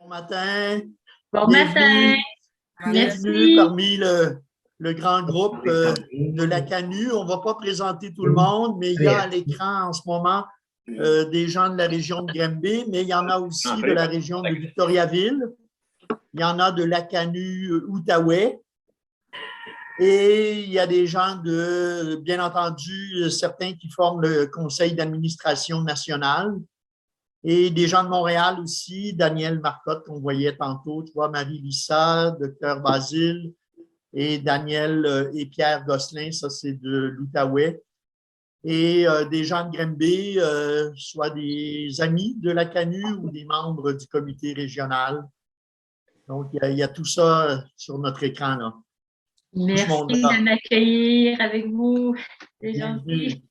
Bon matin. Bon matin. Bienvenue, bienvenue Merci. parmi le grand groupe de la CANU. On ne va pas présenter tout le monde, mais il y a à l'écran en ce moment des gens de la région de Granby, mais il y en a aussi de la région de Victoriaville. Il y en a de la CANU Outaouais. Et il y a des gens de, bien entendu, certains qui forment le conseil d'administration national. Et des gens de Montréal aussi, Daniel Marcotte, qu'on voyait tantôt, tu vois, Marie-Lissa, Dr Basile, et Daniel et Pierre Gosselin, ça c'est de l'Outaouais. Et des gens de Granby, soit des amis de la CANU ou des membres du comité régional. Donc, il y a tout ça sur notre écran, là. Merci de m'accueillir avec vous. C'est gentil.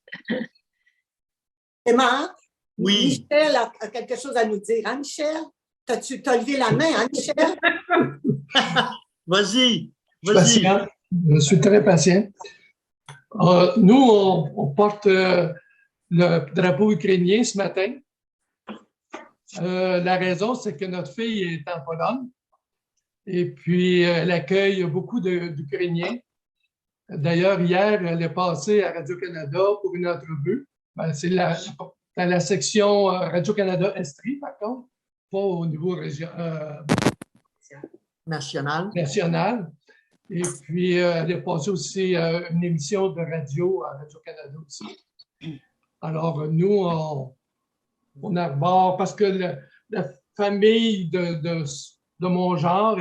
Et Marc, oui. Michel a quelque chose à nous dire. Hein, Michel? T'as levé la main, hein, Michel? Vas-y. Patient. Je suis très patient. Nous, on porte le drapeau ukrainien ce matin. La raison, c'est que notre fille est en Pologne et puis elle accueille beaucoup d'Ukrainiens. D'ailleurs, hier, elle est passée à Radio-Canada pour une entrevue. C'est dans la section Radio-Canada Estrie, par contre, pas au niveau national. Et puis, elle est passée aussi une émission de radio à Radio-Canada aussi. Alors, nous, on arbore, parce que la famille de mon genre,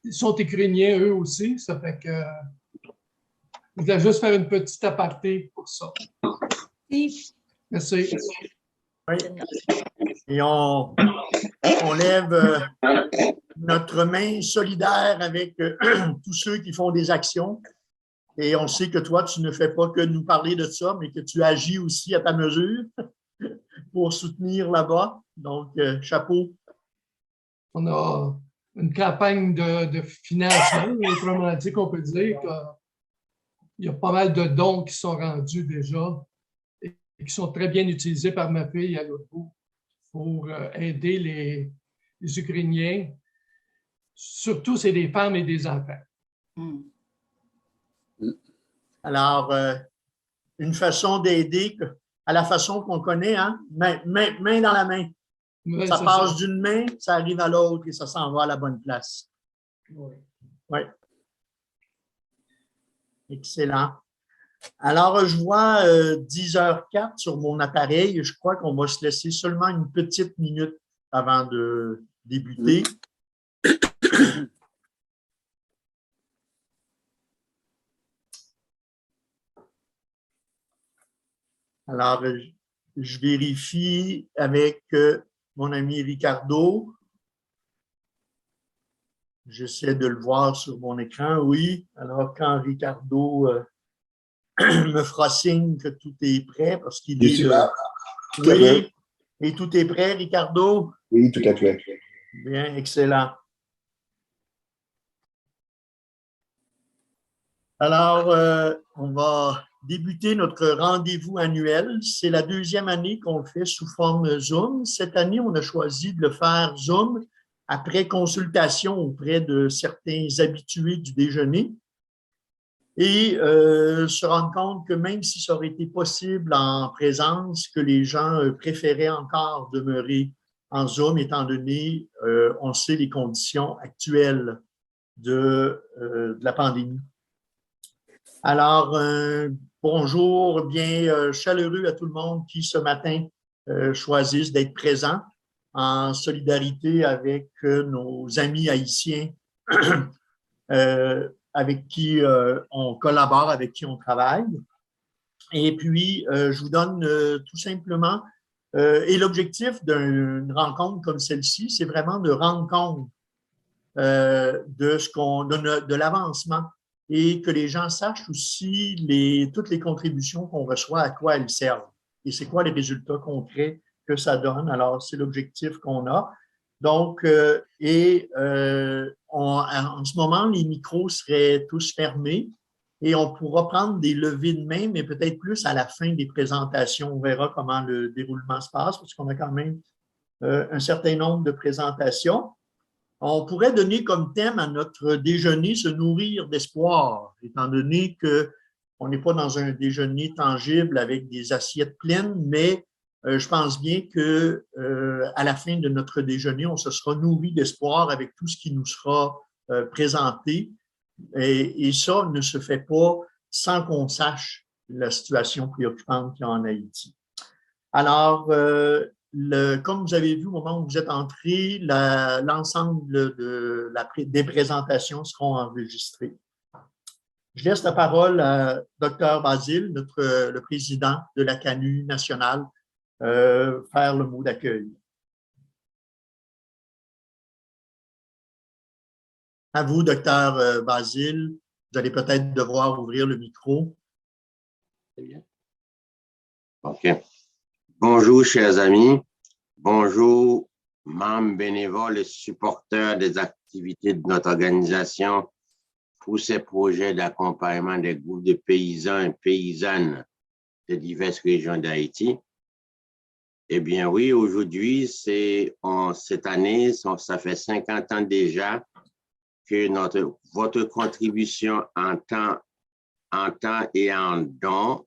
ils sont ukrainiens eux aussi, ça fait que je voulais juste faire une petite aparté pour ça. Merci. Oui. Et on lève notre main solidaire avec tous ceux qui font des actions. Et on sait que toi, tu ne fais pas que nous parler de ça, mais que tu agis aussi à ta mesure pour soutenir là-bas. Donc, chapeau. On a une campagne de financement, autrement dit qu'on peut dire qu'il y a pas mal de dons qui sont rendus déjà et qui sont très bien utilisés par ma fille à l'autre bout pour aider les Ukrainiens. Surtout, c'est des femmes et des enfants. Alors, une façon d'aider à la façon qu'on connaît, hein? Main dans la main. Oui, ça passe d'une main, ça arrive à l'autre et ça s'en va à la bonne place. Oui. Ouais. Excellent. Alors, je vois 10h04 sur mon appareil. Je crois qu'on va se laisser seulement une petite minute avant de débuter. Alors, je vérifie avec mon ami Ricardo. J'essaie de le voir sur mon écran, oui. Alors, quand Ricardo me fera signe que tout est prêt, parce qu'il est là. Oui. Et tout est prêt, Ricardo? Oui, tout à fait. Bien, excellent. Alors, on va débuter notre rendez-vous annuel. C'est la deuxième année qu'on le fait sous forme Zoom. Cette année, on a choisi de le faire Zoom après consultation auprès de certains habitués du déjeuner et se rendre compte que même si ça aurait été possible en présence, que les gens préféraient encore demeurer en Zoom étant donné, on sait les conditions actuelles de la pandémie. Alors, bonjour bien chaleureux à tout le monde qui, ce matin, choisissent d'être présents en solidarité avec nos amis haïtiens avec qui on collabore, avec qui on travaille. Et puis, je vous donne tout simplement, et l'objectif d'une rencontre comme celle-ci, c'est vraiment de rendre compte de l'avancement et que les gens sachent aussi toutes les contributions qu'on reçoit, à quoi elles servent et c'est quoi les résultats concrets que ça donne. Alors, c'est l'objectif qu'on a. Donc, en ce moment, les micros seraient tous fermés et on pourra prendre des levées de main, mais peut-être plus à la fin des présentations. On verra comment le déroulement se passe parce qu'on a quand même un certain nombre de présentations. On pourrait donner comme thème à notre déjeuner se nourrir d'espoir, étant donné qu'on n'est pas dans un déjeuner tangible avec des assiettes pleines, mais je pense bien que à la fin de notre déjeuner, on se sera nourri d'espoir avec tout ce qui nous sera présenté. Et ça ne se fait pas sans qu'on sache la situation préoccupante qu'il y a en Haïti. Alors, comme vous avez vu au moment où vous êtes entrés, l'ensemble des présentations seront enregistrées. Je laisse la parole à Dr Basile, le président de la CANU nationale, faire le mot d'accueil. À vous, Dr Basile, vous allez peut-être devoir ouvrir le micro. C'est bien. OK. Bonjour, chers amis. Bonjour, membres bénévoles et supporters des activités de notre organisation pour ces projets d'accompagnement des groupes de paysans et paysannes de diverses régions d'Haïti. Eh bien, oui, aujourd'hui, cette année, ça fait 50 ans déjà que votre contribution en temps et en dons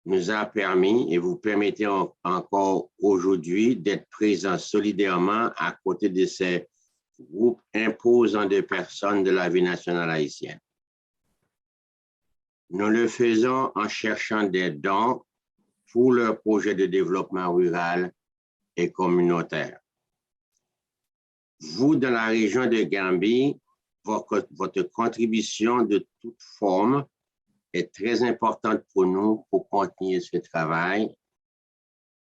nous a permis et vous permettez encore aujourd'hui d'être présents solidairement à côté de ces groupes imposants de personnes de la vie nationale haïtienne. Nous le faisons en cherchant des dons pour leur projet de développement rural et communautaire. Vous, dans la région de Gambie, votre contribution de toute forme est très importante pour nous pour continuer ce travail.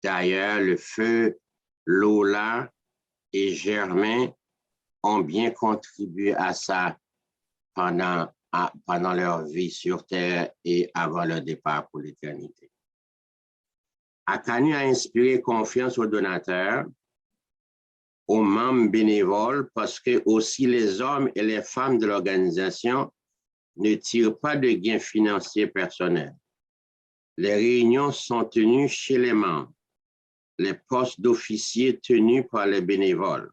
D'ailleurs, le feu Lola et Germain ont bien contribué à ça pendant leur vie sur Terre et avant leur départ pour l'éternité. ACANU a inspiré confiance aux donateurs, aux membres bénévoles, parce que aussi les hommes et les femmes de l'organisation ne tirent pas de gains financiers personnels. Les réunions sont tenues chez les membres, les postes d'officiers tenus par les bénévoles,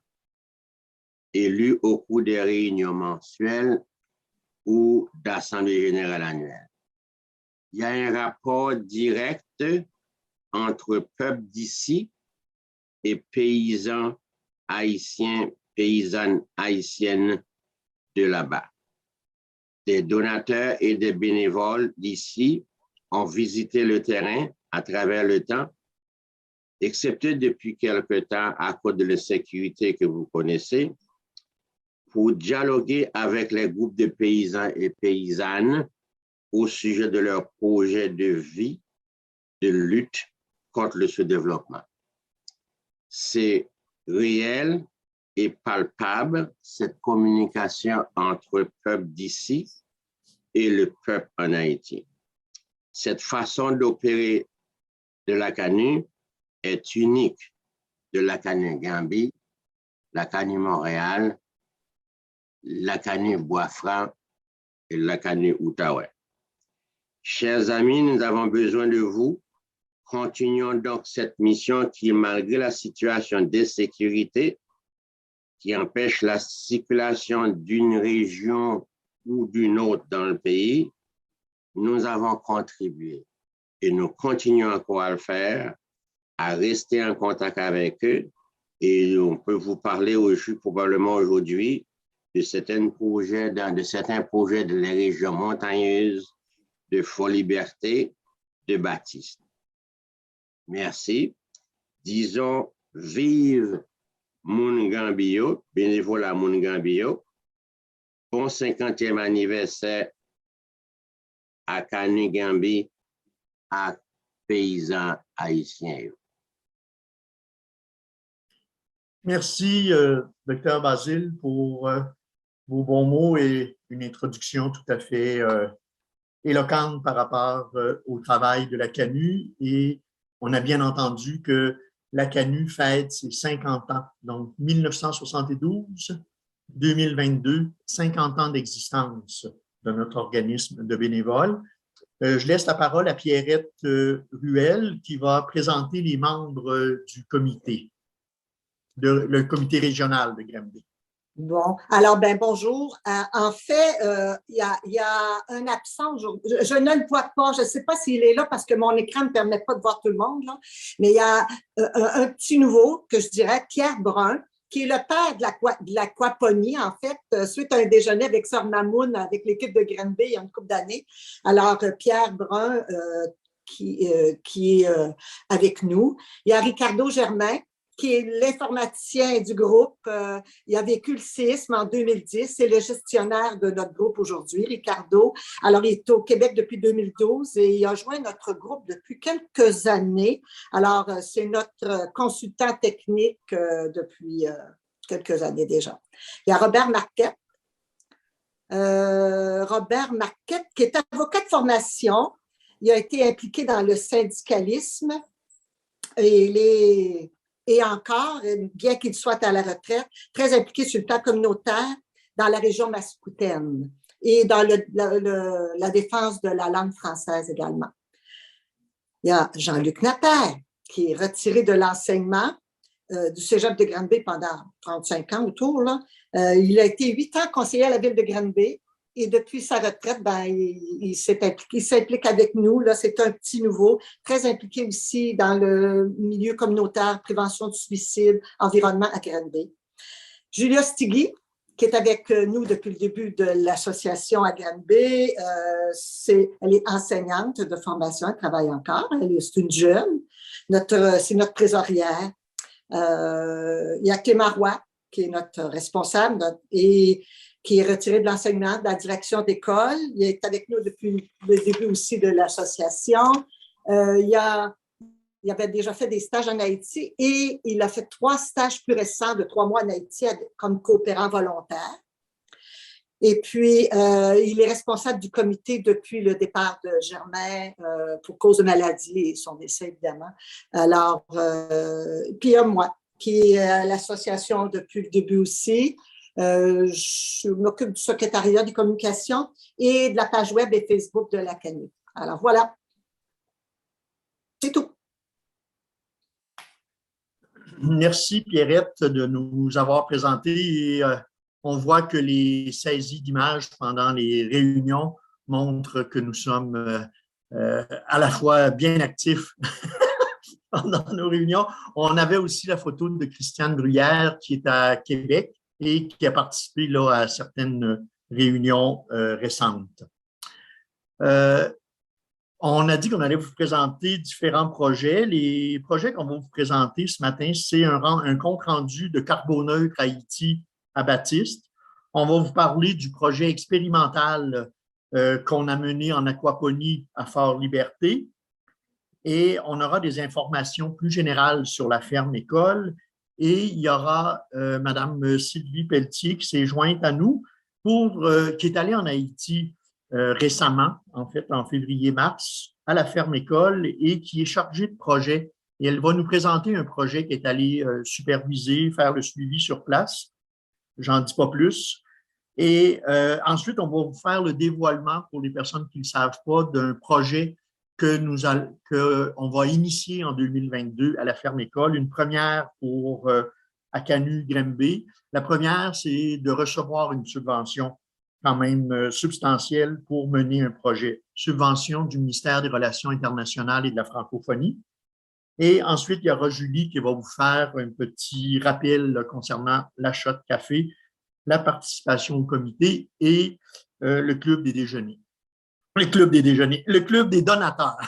élus au cours des réunions mensuelles ou d'assemblée générale annuelle. Il y a un rapport direct entre peuple d'ici et paysans haïtiens, paysannes haïtiennes de là-bas. Des donateurs et des bénévoles d'ici ont visité le terrain à travers le temps, excepté depuis quelque temps à cause de l'insécurité que vous connaissez, pour dialoguer avec les groupes de paysans et paysannes au sujet de leurs projets de vie, de lutte contre le sous-développement. C'est réel et palpable, cette communication entre le peuple d'ici et le peuple en Haïti. Cette façon d'opérer de la CANU est unique de la CANU Gambie, la CANU Montréal, la CANU Bois-Franc et la CANU Outaouais. Chers amis, nous avons besoin de vous. Continuons donc cette mission qui, malgré la situation d'insécurité qui empêche la circulation d'une région ou d'une autre dans le pays, nous avons contribué et nous continuons encore à le faire, à rester en contact avec eux. Et on peut vous parler probablement aujourd'hui de certains projets de les régions montagneuses, de Fort-Liberté, de Baptiste. Merci. Disons, vive Moun Gambio, bénévole à Moun Gambio. Bon 50e anniversaire à CANU Gambie, à paysans haïtiens. Merci, Dr Basile, pour vos bons mots et une introduction tout à fait éloquente par rapport au travail de la CANU. Et on a bien entendu que la CANU fête ses 50 ans, donc 1972-2022, 50 ans d'existence de notre organisme de bénévoles. Je laisse la parole à Pierrette Ruel qui va présenter les membres du comité. le comité régional de Granby. Bon, alors, bonjour. En fait, il y a un absent aujourd'hui. Je ne le vois pas. Je ne sais pas s'il est là parce que mon écran ne me permet pas de voir tout le monde, là. Mais il y a un petit nouveau que je dirais, Pierre Brun, qui est le père de l'aquaponie, en fait, suite à un déjeuner avec Sœur Mamoun, avec l'équipe de Granby il y a une couple d'années. Alors, Pierre Brun, qui est avec nous. Il y a Ricardo Germain, qui est l'informaticien du groupe. Il a vécu le séisme en 2010. C'est le gestionnaire de notre groupe aujourd'hui, Ricardo. Alors, il est au Québec depuis 2012 et il a joint notre groupe depuis quelques années. Alors, c'est notre consultant technique depuis quelques années déjà. Il y a Robert Marquette. Robert Marquette, qui est avocat de formation. Il a été impliqué dans le syndicalisme et encore, bien qu'il soit à la retraite, très impliqué sur le plan communautaire dans la région mascoutaine et dans la défense de la langue française également. Il y a Jean-Luc Natter, qui est retiré de l'enseignement du cégep de Granby pendant 35 ans autour. Là. Il a été 8 ans conseiller à la ville de Granby et depuis sa retraite, il s'implique avec nous. Là, c'est un petit nouveau, très impliqué aussi dans le milieu communautaire, prévention du suicide, environnement à Granby. Julia Stigui, qui est avec nous depuis le début de l'association à Granby. Elle est enseignante de formation, elle travaille encore. C'est une jeune. C'est notre trésorière. Il y a Clément Roy, qui est notre responsable et qui est retiré de l'enseignement, de la direction d'école. Il est avec nous depuis le début aussi de l'association. Il avait déjà fait des stages en Haïti et il a fait 3 stages plus récents de 3 mois en Haïti comme coopérant volontaire. Et puis, il est responsable du comité depuis le départ de Germain pour cause de maladie et son décès, évidemment. Alors, puis il y a moi, qui est à l'association depuis le début aussi. Je m'occupe du secrétariat des communications et de la page web et Facebook de la CANU. Alors, voilà. C'est tout. Merci, Pierrette, de nous avoir présenté. Et, on voit que les saisies d'images pendant les réunions montrent que nous sommes à la fois bien actifs pendant nos réunions. On avait aussi la photo de Christiane Bruyère qui est à Québec et qui a participé là, à certaines réunions récentes. On a dit qu'on allait vous présenter différents projets. Les projets qu'on va vous présenter ce matin, c'est un compte-rendu de Carboneutre Haïti à Baptiste. On va vous parler du projet expérimental qu'on a mené en aquaponie à Fort-Liberté. Et on aura des informations plus générales sur la ferme-école. Et il y aura Mme Sylvie Pelletier qui s'est jointe à nous, qui est allée en Haïti récemment, en fait, en février-mars, à la ferme-école et qui est chargée de projet. Et elle va nous présenter un projet qui est allé superviser, faire le suivi sur place. J'en dis pas plus. Et ensuite, on va vous faire le dévoilement pour les personnes qui ne savent pas d'un projet qu'on va initier en 2022 à la ferme-école, une première pour à CANU Granby. La première, c'est de recevoir une subvention quand même substantielle pour mener un projet. Subvention du ministère des Relations internationales et de la francophonie. Et ensuite, il y aura Julie qui va vous faire un petit rappel là, concernant l'achat de café, la participation au comité et le club des déjeuners. Le club des donateurs.